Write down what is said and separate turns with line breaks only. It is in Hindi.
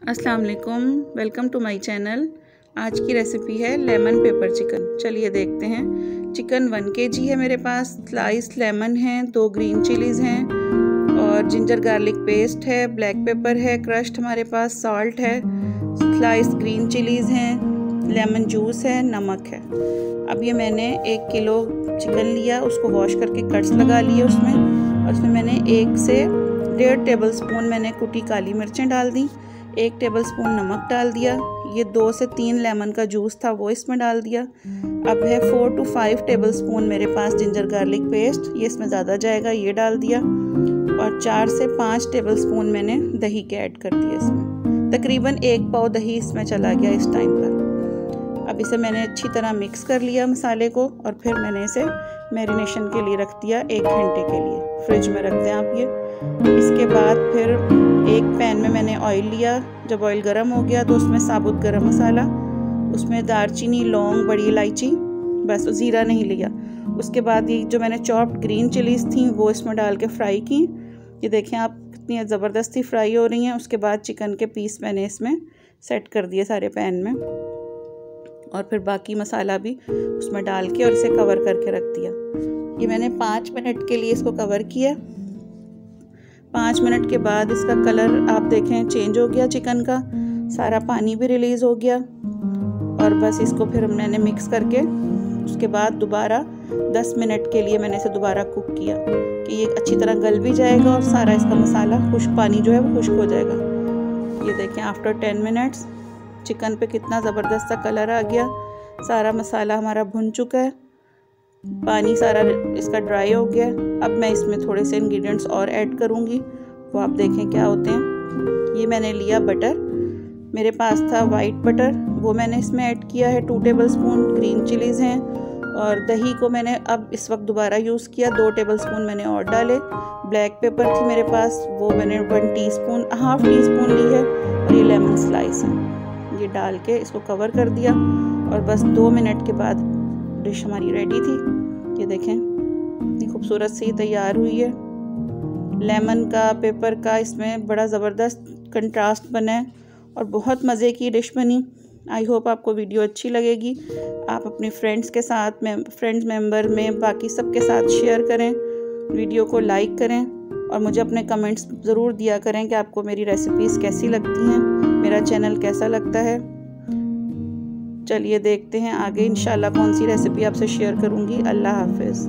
अस्सलाम वालेकुम, वेलकम टू माय चैनल। आज की रेसिपी है लेमन पेपर चिकन। चलिए देखते हैं। चिकन 1 kg है मेरे पास, स्लाइस लेमन है, 2 ग्रीन चिलीज़ हैं और जिंजर गार्लिक पेस्ट है, ब्लैक पेपर है क्रश्ड हमारे पास, सॉल्ट है, स्लाइस ग्रीन चिलीज़ हैं, लेमन जूस है, नमक है। अब ये मैंने 1 किलो चिकन लिया, उसको वॉश करके कट्स लगा लिए उसमें, और उसमें मैंने 1 से 1.5 टेबल स्पून मैंने कुटी काली मिर्चें डाल दी, 1 टेबल स्पून नमक डाल दिया, ये 2 से 3 लेमन का जूस था वो इसमें डाल दिया। अब है 4 to 5 टेबल स्पून मेरे पास जिंजर गार्लिक पेस्ट, ये इसमें ज़्यादा जाएगा, ये डाल दिया, और 4 से 5 टेबल स्पून मैंने दही के ऐड कर दिया इसमें। तकरीबन 1 पाव दही इसमें चला गया इस टाइम पर। अब इसे मैंने अच्छी तरह मिक्स कर लिया मसाले को, और फिर मैंने इसे मैरिनेशन के लिए रख दिया 1 घंटे के लिए। फ्रिज में रख दें आप ये। इसके बाद फिर एक पैन में मैंने ऑयल लिया, जब ऑयल गर्म हो गया तो उसमें साबुत गरम मसाला, उसमें दालचीनी, लौंग, बड़ी इलायची, बस ज़ीरा नहीं लिया। उसके बाद ये जो मैंने चॉप्ड ग्रीन चिलीज़ थी वो इसमें डाल के फ्राई की। ये देखें आप कितनी ज़बरदस्ती फ्राई हो रही हैं। उसके बाद चिकन के पीस मैंने इसमें सेट कर दिए सारे पैन में, और फिर बाकी मसाला भी उसमें डाल के और इसे कवर करके रख दिया। ये मैंने 5 मिनट के लिए इसको कवर किया। 5 मिनट के बाद इसका कलर आप देखें चेंज हो गया चिकन का, सारा पानी भी रिलीज़ हो गया, और बस इसको फिर मैंने मिक्स करके उसके बाद दोबारा 10 मिनट के लिए मैंने इसे दोबारा कुक किया कि ये अच्छी तरह गल भी जाएगा और सारा इसका मसाला खुश्क, पानी जो है वो खुश्क हो जाएगा। ये देखें आफ्टर 10 मिनट्स चिकन पे कितना ज़बरदस्त सा कलर आ गया, सारा मसाला हमारा भुन चुका है, पानी सारा इसका ड्राई हो गया। अब मैं इसमें थोड़े से इंग्रेडिएंट्स और ऐड करूँगी, वो आप देखें क्या होते हैं। ये मैंने लिया बटर, मेरे पास था वाइट बटर, वो मैंने इसमें ऐड किया है 2 टेबल स्पून। ग्रीन चिलीज़ हैं, और दही को मैंने अब इस वक्त दोबारा यूज़ किया, 2 टेबल स्पून मैंने और डाले। ब्लैक पेपर थी मेरे पास, वो मैंने 1 टीस्पून, हाफ टी स्पून ली है, और ये लेमन स्लाइस है, ये डाल के इसको कवर कर दिया, और बस 2 मिनट के बाद डिश हमारी रेडी थी। ये देखें इतनी खूबसूरत सी तैयार हुई है। लेमन का, पेपर का इसमें बड़ा ज़बरदस्त कंट्रास्ट बना है और बहुत मज़े की डिश बनी। आई होप आपको वीडियो अच्छी लगेगी। आप अपने फ्रेंड्स के साथ में, फ्रेंड्स मेंबर में, बाकी सबके साथ शेयर करें, वीडियो को लाइक करें, और मुझे अपने कमेंट्स ज़रूर दिया करें कि आपको मेरी रेसिपीज़ कैसी लगती हैं, मेरा चैनल कैसा लगता है। चलिए देखते हैं आगे इंशाल्लाह कौन सी रेसिपी आपसे शेयर करूँगी। अल्लाह हाफ़िज़।